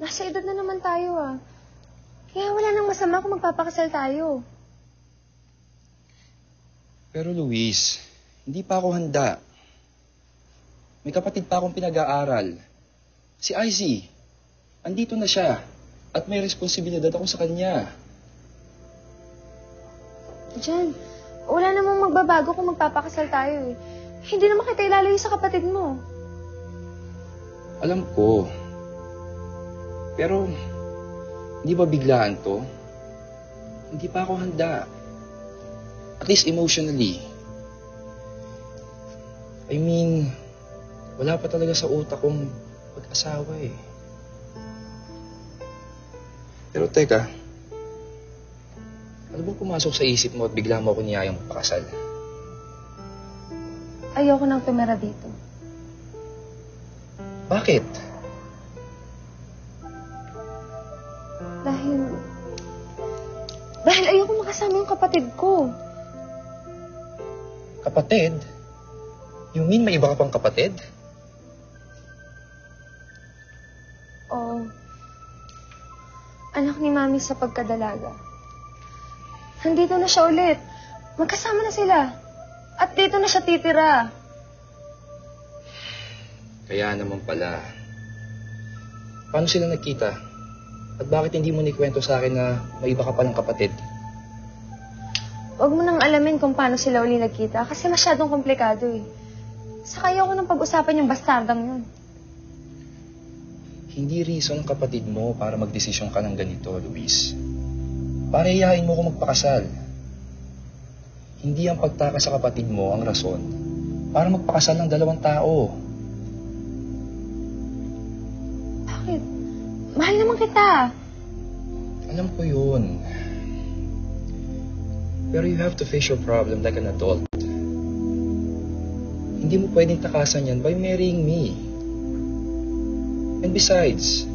Nasa edad na naman tayo Kaya wala nang masama kung magpapakasal tayo. Pero Luis, hindi pa ako handa. May kapatid pa akong pinag-aaral. Si Izzy. Andito na siya. At may responsibilidad ako sa kanya. Jan, wala namang magbabago kung magpapakasal tayo Hindi naman kita ilalayo sa kapatid mo. Alam ko. Pero, hindi ba biglaan to? Hindi pa ako handa. At least emotionally. I mean, wala pa talaga sa utak kong pag-asawa Pero teka, ano ba pumasok sa isip mo at bigla mo ako niyayang magpakasal? Ayoko nang tumira dito. Bakit? Dahil ayoko makasama yung kapatid ko. Kapatid? You mean may iba ka pang kapatid? Oo. Anak ni Mami sa pagkadalaga. Nandito na siya ulit. Magkasama na sila. At dito na siya titira. Kaya naman pala. Paano sila nagkita? At bakit hindi mo nikwento sa akin na may iba ka palang kapatid? Huwag mo nang alamin kung paano sila uli nagkita kasi masyadong komplikado Saka ayoko nang pag-usapan yung bastardang yun. Hindi reason ang kapatid mo para magdesisyon ka ng ganito, Luis. Para iyain mo kung magpakasal. Hindi ang pagtaka sa kapatid mo ang rason para magpakasal ng dalawang tao. Bakit? Mahal naman kita. Alam ko yun. Pero you have to face your problem like an adult. Hindi mo pwedeng takasan yan by marrying me. And besides,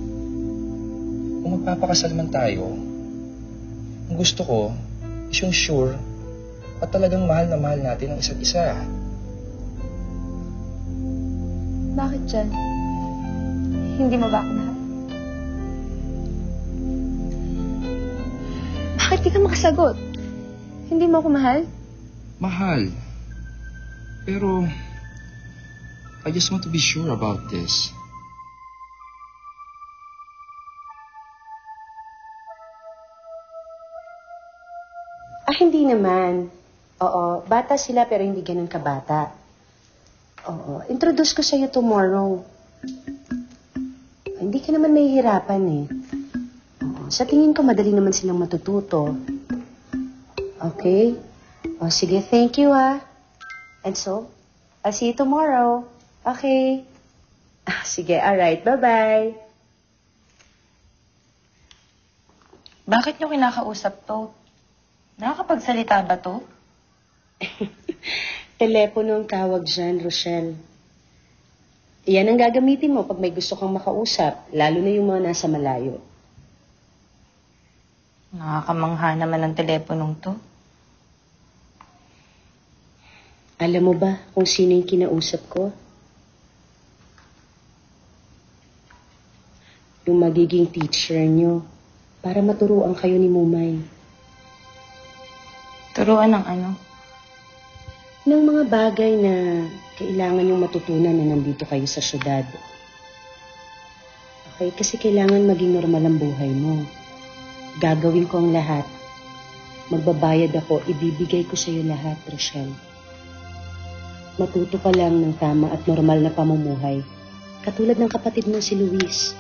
kung magpapakasal man tayo, ang gusto ko is yung sure at talagang mahal na mahal natin ang isa't isa. Bakit dyan? Hindi mo ba ako mahal? Bakit di ka makasagot? Hindi mo ako mahal? Mahal. Pero, I just want to be sure about this. Hindi naman. Oo, bata sila pero hindi ganun kabata. Oo, introduce ko sa'yo tomorrow. Hindi ka naman mahihirapan Oo, sa tingin ko madali naman silang matututo. Okay? O sige, thank you And so, I'll see you tomorrow. Okay? Sige, alright, bye-bye. Bakit niyo kinakausap to? Nakakapagsalita ba to? Telepono ang tawag dyan, Rochelle. Iyan ang gagamitin mo pag may gusto kang makausap, lalo na yung mga nasa malayo. Nakakamangha naman ang teleponong to. Alam mo ba kung sino yung kinausap ko? Yung magiging teacher nyo para maturuan kayo ni Mumay. Turuan ng ano? Ng mga bagay na kailangan yung matutunan na nandito kayo sa syudad. Okay, kasi kailangan maging normal ang buhay mo. Gagawin ko ang lahat. Magbabayad ako, ibibigay ko sa'yo lahat, Rochelle. Matuto ka lang ng tama at normal na pamumuhay. Katulad ng kapatid mo si Luis.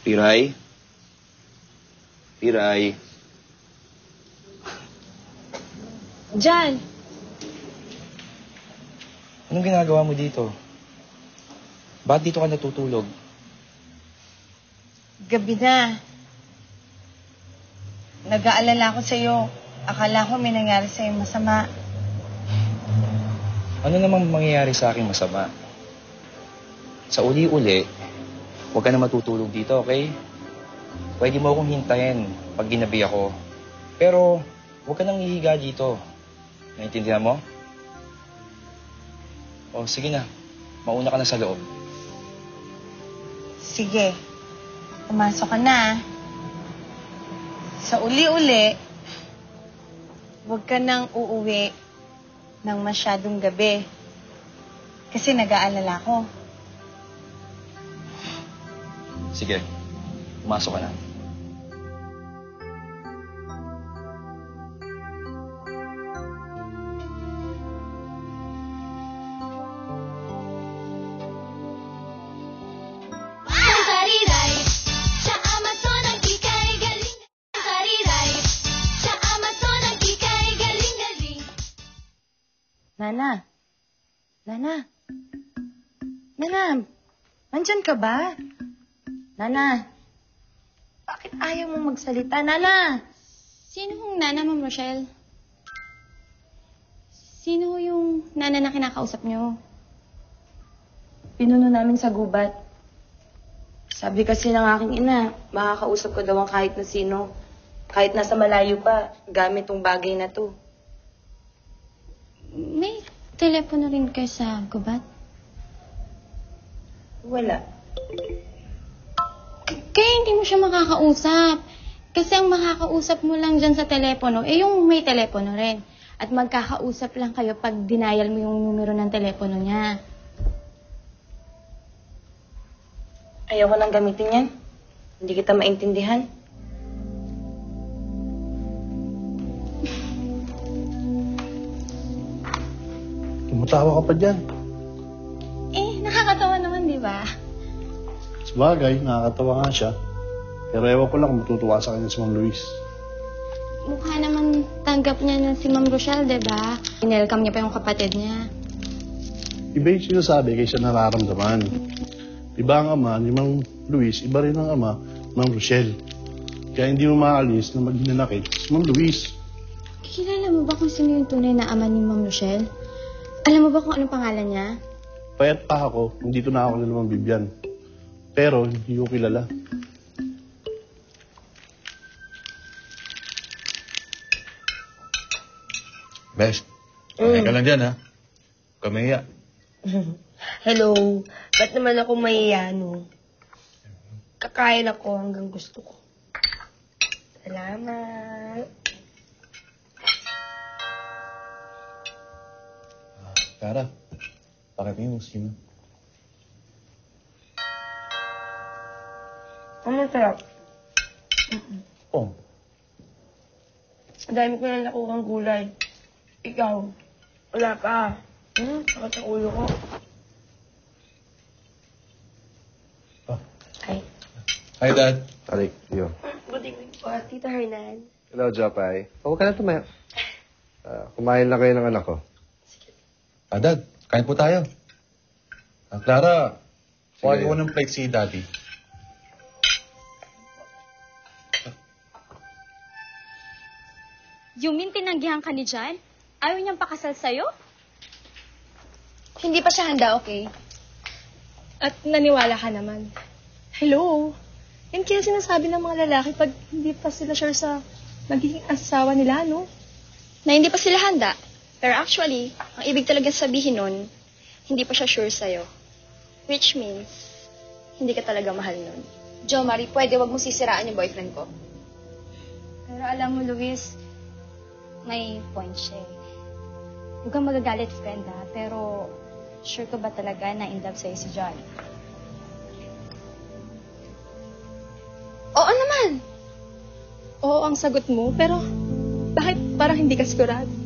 Piray? Piray? Jan! Anong ginagawa mo dito? Ba't dito ka natutulog? Gabi na. Nag-aalala ako sa'yo. Akala ko may nangyari sa'yo masama. Ano namang mangyayari sa akin masama? Sa uli-uli, huwag ka na matutulog dito, okay? pwede mo akong hintayin pag ginabi ako. Pero, huwag ka nang hihiga dito. Naintindihan mo? O, sige na. Mauna ka na sa loob. Sige. Pumasok ka na. Sa uli-uli, huwag ka nang uuwi ng masyadong gabi. Kasi nag-aalala ko. Sige. Pumasok ka na. Nana? Nana? Nana? Nandyan ka ba? Nana? Bakit ayaw mo magsalita? Nana? Sino hong nana, Ma'am Rochelle? Sino yung nana na kinakausap niyo? Pinuno namin sa gubat. Sabi kasi ng aking ina, makakausap ko daw ang kahit na sino. Kahit nasa malayo pa, gamit tong bagay na to. May telepono rin kayo sa gubat? Wala. Kaya hindi mo siya makakausap. Kasi ang makakausap mo lang dyan sa telepono, yung may telepono rin. At magkakausap lang kayo pag denial mo yung numero ng telepono niya. Ayoko nang gamitin yan. Hindi kita maintindihan. Tumatawa ka pa dyan. Nakakatawa naman, di ba? Sabagay, nakakatawa nga siya. Pero ewan ko lang kung matutuwa sa kanya si Ma'am Luis. Mukha naman tanggap niya na si Ma'am Rochelle, di ba? Inelcome niya pa yung kapatid niya. Iba yung sinasabi kaysa nararamdaman. Iba ang ama ni Ma'am Luis, iba rin ang ama ni Ma'am Rochelle. Kaya hindi mo maalis na maging nanakit si Ma'am Luis. Kilala mo ba kung sino yung tunay na ama ni Ma'am Rochelle? Alam mo ba kung anong pangalan niya? Payat pa ako, nandito na ako nila Ma'am Vivian. Pero hindi ko kilala. Best, okay ka lang dyan, ha? Kamiya. Hello. Ba't naman ako maiyano? Kakain ako hanggang gusto ko. Salamat. Tara, pakipin mo sino. Ano sarap? Oh, Ang dami ko na nakuhang gulay. Ikaw, wala pa. Sakit ang ulo ko. Ay. hi Dad. Alik, yo. Good evening po, Tita Hernan. Hello, Jopay. Huwag ka na tumaya. Kumain na kayo ng anak ko. Dad, kain po tayo. Clara, Sige. kuha ko ng plate si Daddy. Yumin, tinanggihan ka ni Jan? Ayaw niyang pakasal sa'yo? Hindi pa siya handa, okay? At naniwala ka naman. Hello. Yan kaya sinasabi ng mga lalaki pag hindi pa sila sure sa magiging asawa nila, no? Na hindi pa sila handa. Pero actually, ang ibig talaga sabihin nun, hindi pa siya sure sa'yo. Which means, hindi ka talaga mahal nun. Jo Marie, pwede wag mo sisiraan yung boyfriend ko. Pero alam mo, Luis, may point siya eh. Huwag kang magagalit, friend ha, pero sure ka ba talaga na in love sa'yo si John? Oo naman. Oo ang sagot mo, pero bakit parang hindi ka sigurado?